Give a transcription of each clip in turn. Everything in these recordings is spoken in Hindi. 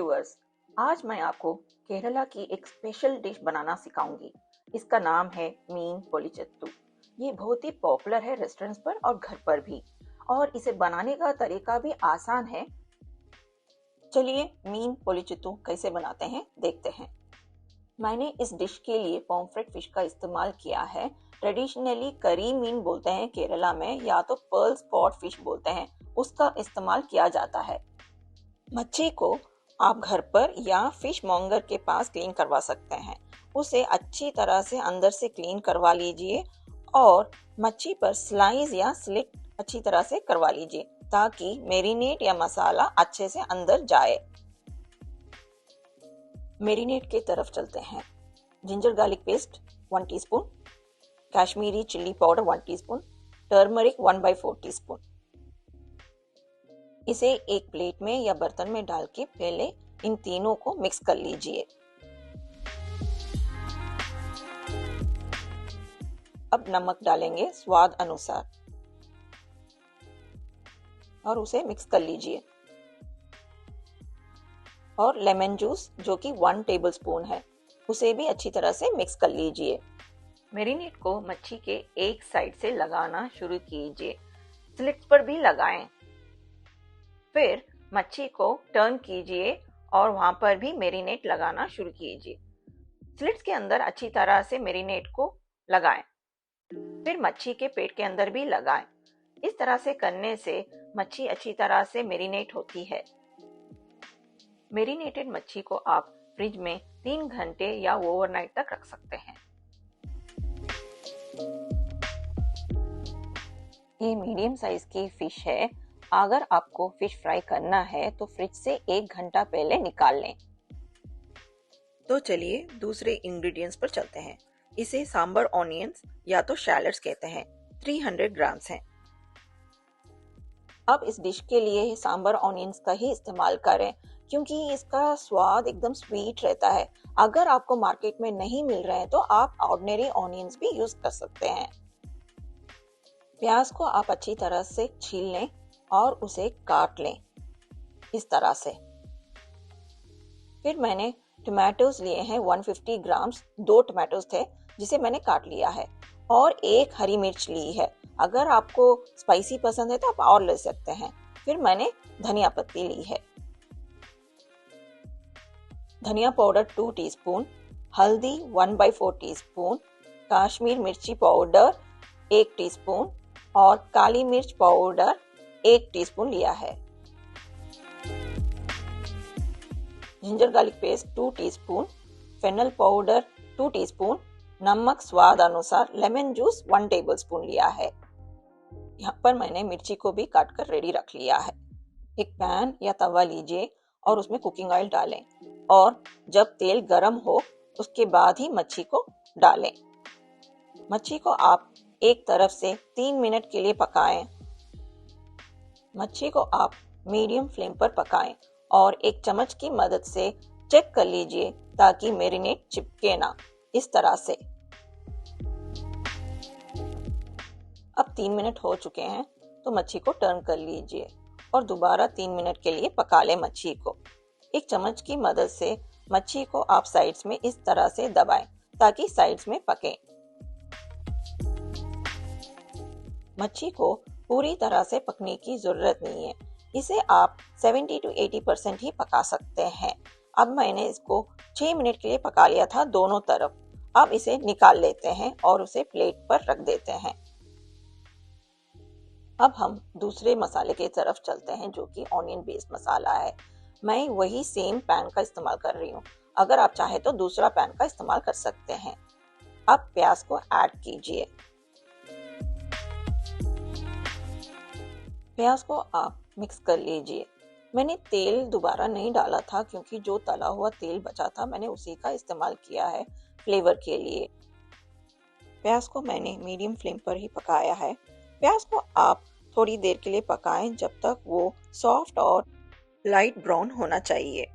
व्यूअर्स, आज मैं आपको केरला की एक स्पेशल डिश बनाना सिखाऊंगी। इसका नाम है मीन पोलिचत्तू। ये बहुत ही पॉपुलर है रेस्टोरेंट्स पर और घर पर भी, और इसे बनाने का तरीका भी आसान है। चलिए मीन पोलिचत्तू कैसे बनाते हैं देखते हैं। मैंने इस डिश के लिए पॉम्फ्रेट फिश का इस्तेमाल किया है। ट्रेडिशनली करी मीन बोलते हैं केरला में, या तो पर्ल स्पॉट फिश बोलते हैं, उसका इस्तेमाल किया जाता है। मच्छी को आप घर पर या फिश मॉन्गर के पास क्लीन करवा सकते हैं। उसे अच्छी तरह से अंदर से क्लीन करवा लीजिए और मच्छी पर स्लाइस या स्लिट अच्छी तरह से करवा लीजिए ताकि मैरिनेट या मसाला अच्छे से अंदर जाए। मैरिनेट की तरफ चलते हैं। Ginger garlic paste 1 teaspoon, Kashmiri chilli powder 1 teaspoon, turmeric 1/4 teaspoon. इसे एक प्लेट में या बर्तन में डाल के पहले इन तीनों को मिक्स कर लीजिए। अब नमक डालेंगे स्वाद अनुसार और उसे मिक्स कर लीजिए। और लेमन जूस जो कि 1 टेबलस्पून है, उसे भी अच्छी तरह से मिक्स कर लीजिए। मैरिनेट को मच्छी के एक साइड से लगाना शुरू कीजिए, स्लिट्स पर भी लगाएं। फिर मच्छी को टर्न कीजिए और वहां पर भी मैरिनेट लगाना शुरू कीजिए। स्लिट्स के अंदर अच्छी तरह से मैरिनेट को लगाएं, फिर मच्छी के पेट के अंदर भी लगाएं। इस तरह से करने से मच्छी अच्छी तरह से मैरिनेट होती है। मैरिनेटेड मच्छी को आप फ्रिज में 3 घंटे या ओवरनाइट तक रख सकते हैं। ये मीडियम साइज की फिश है। अगर आपको फिश फ्राई करना है तो फ्रिज से 1 घंटा पहले निकाल लें। तो चलिए दूसरे इंग्रेडिएंट्स पर चलते हैं। इसे सांबर ऑनियंस या तो शैलड्स कहते हैं, 300 ग्राम्स हैं। अब इस डिश के लिए सांबर ऑनियंस का ही इस्तेमाल करें क्योंकि इसका स्वाद एकदम स्वीट रहता है। अगर आपको मार्केट में नहीं मिल रहे हैं तो आप ऑर्डिनरी ऑनियंस भी यूज कर सकते हैं। प्याज को आप अच्छी तरह से छील लें और उसे काट लें इस तरह से। फिर मैंने टमाटोज लिए हैं 150 ग्राम्स, 2 टमाटोज थे जिसे मैंने काट लिया है, और 1 हरी मिर्च ली है। अगर आपको स्पाइसी पसंद है तो आप और ले सकते हैं। फिर मैंने धनिया पत्ती ली है। धनिया पाउडर 2 टीस्पून, हल्दी 1/4 टीस्पून, कश्मीर मिर्ची पाउडर 1 टीस्पून और काली मिर्च पाउडर 1 टीस्पून लिया है। Ginger garlic paste 2 teaspoon, fennel powder 2 teaspoon, नमक स्वाद अनुसार, लेमन जूस 1 टेबलस्पून लिया है। यहाँ पर मैंने मिर्ची को भी काट कर रेडी रख लिया है। एक पैन या तवा लीजिए और उसमें कुकिंग ऑयल डालें, और जब तेल गर्म हो उसके बाद ही मच्छी को डालें। मच्छी को आप एक तरफ से 3 मिनट के लिए पकाएं। मच्छी को आप मीडियम फ्लेम पर पकाएं और एक चम्मच की मदद से चेक कर लीजिए ताकि मैरिनेट चिपके ना, इस तरह से। अब 3 मिनट हो चुके हैं तो मच्छी को टर्न कर लीजिए और दोबारा 3 मिनट के लिए पका लें मच्छी को। एक चम्मच की मदद से मच्छी को आप साइड्स में इस तरह से दबाएं ताकि साइड्स में पके। मच्छी को पूरी तरह से पकने की जरूरत नहीं है, इसे आप 70 to 80% ही पका सकते हैं। अब मैंने इसको 6 मिनट के लिए पका लिया था दोनों तरफ। अब इसे निकाल लेते हैं और उसे प्लेट पर रख देते हैं। अब हम दूसरे मसाले की तरफ चलते हैं जो कि ऑनियन बेस्ड मसाला है। मैं वही सेम पैन का इस्तेमाल कर रही हूँ। अगर आप चाहे तो दूसरा पैन का इस्तेमाल कर सकते हैं। अब प्याज को ऐड कीजिए। प्याज को आप मिक्स कर लीजिए। मैंने तेल दोबारा नहीं डाला था क्योंकि जो तला हुआ तेल बचा था मैंने उसी का इस्तेमाल किया है फ्लेवर के लिए। प्याज को मैंने मीडियम फ्लेम पर ही पकाया है। प्याज को आप थोड़ी देर के लिए पकाएं जब तक वो सॉफ्ट और लाइट ब्राउन होना चाहिए।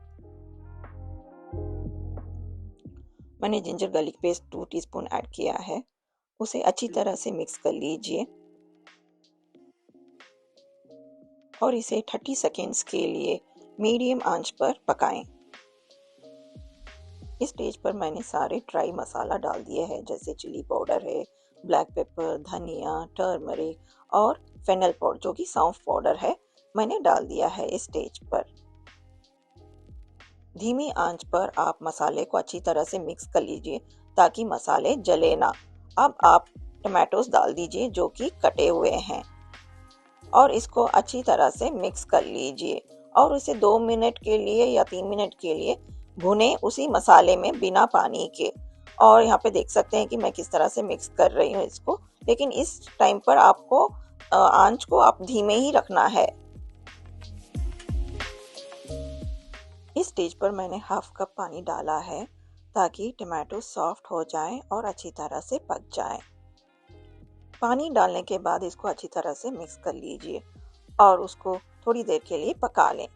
मैंने ginger garlic paste 2 teaspoon add किया है। उसे अच्छी तरह से मिक्स कर लीजिए और इसे 30 सेकेंड्स के लिए मीडियम आंच पर पकाएं। इस स्टेज पर मैंने सारे ड्राई मसाला डाल दिए हैं, जैसे चिली पाउडर है, ब्लैक पेपर, धनिया, टर्मरिक और फेनल पाउडर जो कि सौंफ पाउडर है, मैंने डाल दिया है इस स्टेज पर। धीमी आंच पर आप मसाले को अच्छी तरह से मिक्स कर लीजिए ताकि मसाले जले ना। अब आप टमाटोस डाल दीजिए जो कि कटे हुए हैं और इसको अच्छी तरह से मिक्स कर लीजिए और उसे 2 मिनट के लिए या 3 मिनट के लिए भुने उसी मसाले में बिना पानी के। और यहाँ पे देख सकते हैं कि मैं किस तरह से मिक्स कर रही हूँ इसको, लेकिन इस टाइम पर आपको आंच को आप धीमे ही रखना है। इस स्टेज पर मैंने हाफ कप पानी डाला है ताकि टमाटो सॉफ्ट हो जाए और अच्छी तरह से पक जाए। पानी डालने के बाद इसको अच्छी तरह से मिक्स कर लीजिए और उसको थोड़ी देर के लिए पका लें।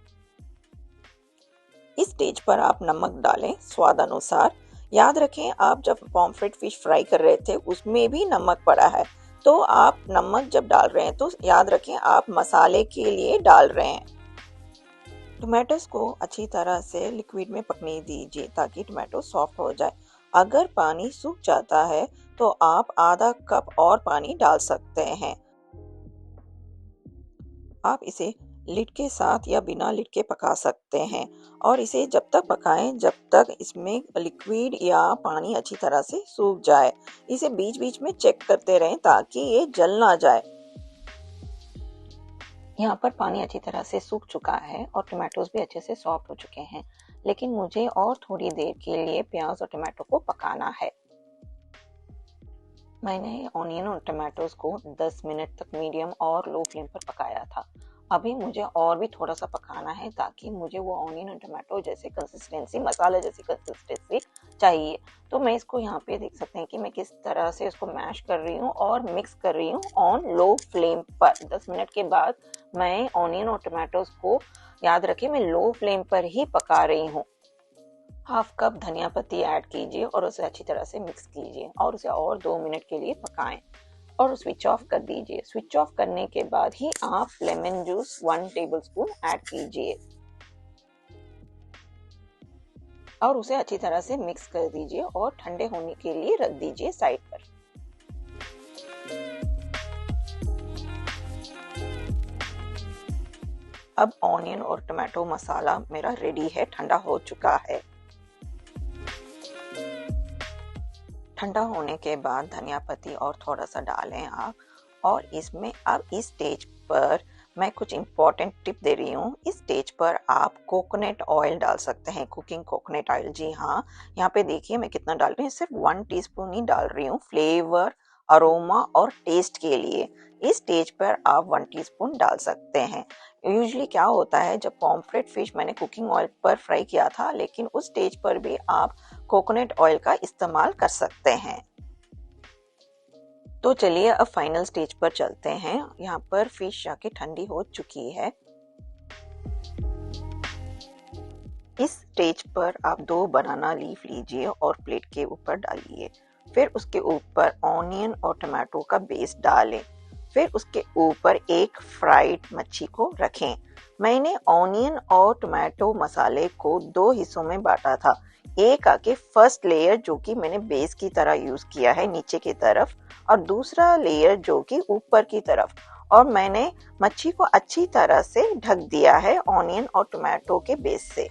इस स्टेज पर आप नमक डालें स्वाद अनुसार। याद रखें, आप जब पॉम्फ्रेट फिश फ्राई कर रहे थे उसमें भी नमक पड़ा है, तो आप नमक जब डाल रहे हैं तो याद रखें आप मसाले के लिए डाल रहे हैं। टमाटोस को अच्छी तरह से लिक्विड में पकने दीजिए ताकि टमाटो सॉफ्ट हो जाए। अगर पानी सूख जाता है तो आप आधा कप और पानी डाल सकते हैं। आप इसे लिड के साथ या बिना लिड के पका सकते हैं और इसे जब तक पकाएं जब तक इसमें लिक्विड या पानी अच्छी तरह से सूख जाए। इसे बीच बीच में चेक करते रहें ताकि ये जल ना जाए। यहाँ पर पानी अच्छी तरह से सूख चुका है और टमाटोज भी अच्छे से सॉफ्ट हो चुके हैं, लेकिन मुझे और थोड़ी देर के लिए प्याज और टमाटो को पकाना है। मैंने ऑनियन और टमाटोज को 10 मिनट तक मीडियम और लो फ्लेम पर पकाया था। अभी मुझे और भी थोड़ा सा पकाना है ताकि मुझे वो ऑनियन और टमाटो जैसे कंसिस्टेंसी, मसाले जैसी कंसिस्टेंसी चाहिए। तो मैं इसको यहाँ पे देख सकते हैं कि मैं किस तरह से इसको मैश कर रही हूँ और मिक्स कर रही हूँ ऑन लो फ्लेम पर। 10 मिनट के बाद मैं ऑनियन और टमाटोज को, याद रखिए, मैं लो फ्लेम पर ही पका रही हूँ। हाफ कप धनिया पत्ती ऐड कीजिए और उसे अच्छी तरह से मिक्स कीजिए और उसे और 2 मिनट के लिए पकाएं और स्विच ऑफ कर दीजिए। स्विच ऑफ करने के बाद ही आप लेमन जूस 1 टेबलस्पून ऐड कीजिए और उसे अच्छी तरह से मिक्स कर दीजिए और ठंडे होने के लिए रख दीजिए साइड पर। अब ऑनियन और टमाटो मसाला मेरा रेडी है, ठंडा हो चुका है। ठंडा होने के बाद धनिया पत्ती और थोड़ा सा डालें आप, और इसमें अब इस स्टेज पर मैं कुछ इम्पोर्टेंट टिप दे रही हूँ। इस स्टेज पर आप कोकोनट ऑयल डाल सकते हैं, कुकिंग कोकोनट ऑयल। जी हाँ, यहाँ पे देखिए मैं कितना डाल रही हूँ, सिर्फ 1 टीस्पून ही डाल रही हूँ, फ्लेवर, अरोमा और टेस्ट के लिए। इस स्टेज पर आप 1 टीस्पून डाल सकते हैं। यूजुअली क्या होता है, जब पॉम्फ्रेट फिश मैंने कुकिंग ऑयल पर फ्राई किया था, लेकिन उस स्टेज पर भी आप कोकोनट ऑयल का इस्तेमाल कर सकते हैं। तो चलिए अब फाइनल स्टेज पर चलते हैं। यहाँ पर फिश जाके ठंडी हो चुकी है। इस स्टेज पर आप 2 बनाना लीफ लीजिए और प्लेट के ऊपर डालिए। फिर उसके ऊपर ऑनियन और टमाटो का बेस डालें। फिर उसके ऊपर एक फ्राइड मच्छी को रखें। मैंने ऑनियन और टमाटो मसाले को 2 हिस्सों में बांटा था। एक आके फर्स्ट लेयर जो कि मैंने बेस की तरह यूज किया है नीचे की तरफ, और दूसरा लेयर जो कि ऊपर की तरफ, और मैंने मच्छी को अच्छी तरह से ढक दिया है ऑनियन और टमाटो के बेस से।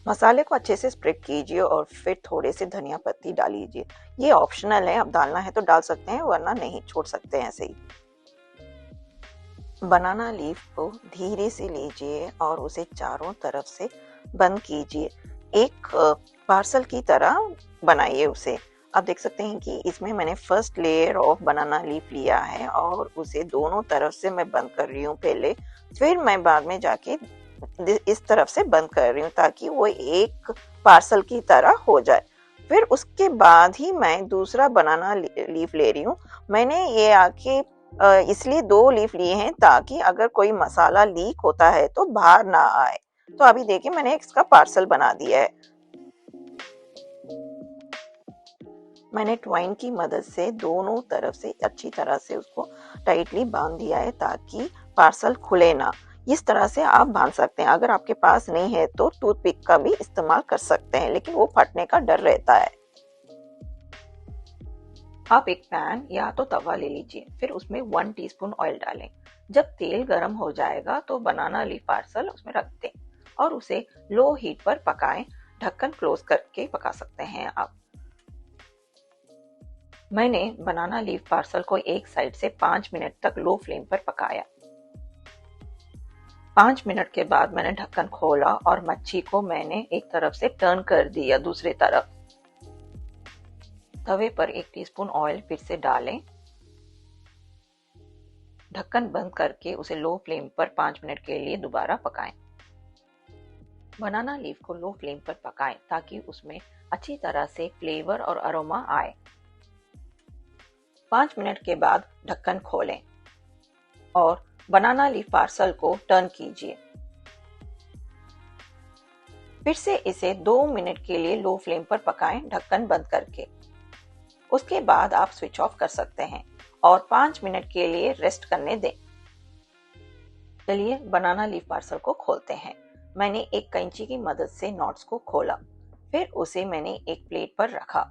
मसाले को अच्छे से स्प्रेड कीजिए और फिर थोड़े से धनिया पत्ती डालीजिए। ये ऑप्शनल है, अब डालना है तो डाल सकते हैं वरना नहीं, छोड़ सकते हैं ऐसे ही। बनाना लीफ को धीरे से लीजिए और उसे चारों तरफ से बंद कीजिए। एक पार्सल की तरह बनाइए उसे। आप देख सकते हैं कि इसमें मैंने first layer of banana leaf लिया है और उसे दोनों तरफ से मैं बंद कर रही हूँ पहले, फिर मैं बाद में जाके इस तरफ से बंद कर रही हूँ ताकि वो एक पार्सल की तरह हो जाए। फिर उसके बाद ही मैं दूसरा बनाना लीफ ले रही हूँ। मैंने ये आके इसलिए 2 लीफ लिए हैं ताकि अगर कोई मसाला लीक होता है तो बाहर ना आए। तो अभी देखिए मैंने इसका पार्सल बना दिया है। मैंने ट्वाइन की मदद से दोनों तरफ से अच्छी तरह से उसको टाइटली बांध दिया है ताकि पार्सल खुले ना। इस तरह से आप बांध सकते हैं। अगर आपके पास नहीं है तो टूथपिक का भी इस्तेमाल कर सकते हैं, लेकिन वो फटने का डर रहता है। आप एक पैन या तो तवा ले लीजिए, फिर उसमें 1 टीस्पून ऑयल डालें। जब तेल गर्म हो जाएगा तो बनाना लीफ पार्सल उसमें रख दें और उसे लो हीट पर पकाएं। ढक्कन क्लोज करके पका सकते हैं आप। मैंने बनाना लीफ पार्सल को एक साइड से 5 मिनट तक लो फ्लेम पर पकाया। 5 मिनट के बाद मैंने ढक्कन खोला और मच्छी को मैंने एक तरफ से टर्न कर दिया दूसरी तरफ। तवे पर 1 टीस्पून ऑयल फिर से डालें। ढक्कन बंद करके उसे लो फ्लेम पर 5 मिनट के लिए दोबारा पकाएं। बनाना लीफ को लो फ्लेम पर पकाएं ताकि उसमें अच्छी तरह से फ्लेवर और अरोमा आए। 5 मिनट के बाद ढक्कन खोलें और बनाना लीफ पार्सल को टर्न कीजिए। फिर से इसे 2 मिनट के लिए लो फ्लेम पर पकाएं, ढक्कन बंद करके। उसके बाद आप स्विच ऑफ कर सकते हैं और 5 मिनट के लिए रेस्ट करने दें। चलिए बनाना लीफ पार्सल को खोलते हैं। मैंने एक कैंची की मदद से नॉट्स को खोला, फिर उसे मैंने एक प्लेट पर रखा।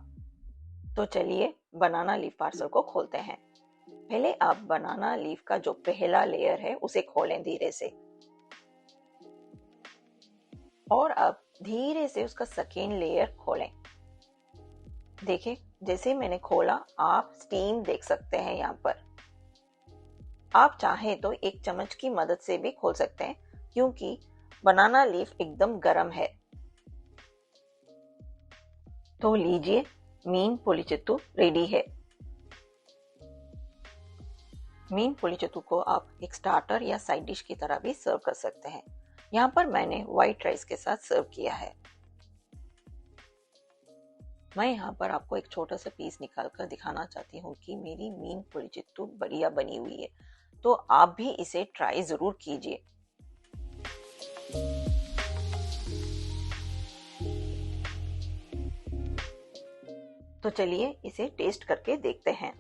तो चलिए बनाना लीफ पार्सल को खोलते हैं। पहले आप बनाना लीफ का जो पहला लेयर है उसे खोलें धीरे से, और अब धीरे से उसका सेकेंड लेयर खोलें। देखिए, जैसे मैंने खोला आप स्टीम देख सकते हैं यहाँ पर। आप चाहें तो एक चम्मच की मदद से भी खोल सकते हैं, क्योंकि बनाना लीफ एकदम गर्म है। तो लीजिए, मीन पुलिचित्तू रेडी है। मीन पुलिचित्तू को आप एक स्टार्टर या साइड डिश की तरह भी सर्व कर सकते हैं। यहाँ पर मैंने व्हाइट राइस के साथ सर्व किया है। मैं यहाँ पर आपको एक छोटा सा पीस निकाल कर दिखाना चाहती हूँ कि मेरी मीन पुलिचित्तू बढ़िया बनी हुई है। तो आप भी इसे ट्राई जरूर कीजिए। तो चलिए इसे टेस्ट करके देखते हैं।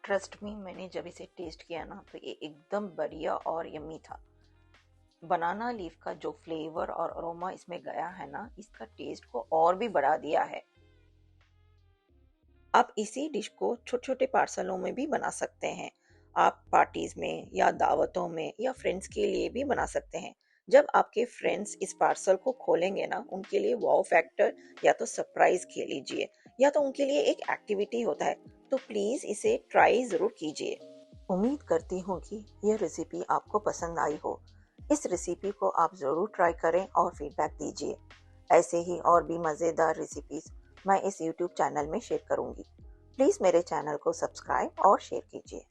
ट्रस्ट मी, मैंने जब इसे टेस्ट किया ना तो ये एकदम बढ़िया और यम्मी था। बनाना लीफ का जो फ्लेवर और अरोमा इसमें गया है ना, इसका टेस्ट को और भी बढ़ा दिया है। आप इसी डिश को छोटे छोटे पार्सलों में भी बना सकते हैं। आप पार्टीज में या दावतों में या फ्रेंड्स के लिए भी बना सकते हैं। जब आपके फ्रेंड्स इस पार्सल को खोलेंगे ना, उनके लिए वाओ फैक्टर या तो सरप्राइज के लीजिए या तो उनके लिए एक एक्टिविटी होता है। तो प्लीज इसे ट्राई जरूर कीजिए। उम्मीद करती हूँ कि यह रेसिपी आपको पसंद आई हो। इस रेसिपी को आप जरूर ट्राई करें और फीडबैक दीजिए। ऐसे ही और भी मज़ेदार रेसिपीज मैं इस YouTube चैनल में शेयर करूंगी। प्लीज मेरे चैनल को सब्सक्राइब और शेयर कीजिए।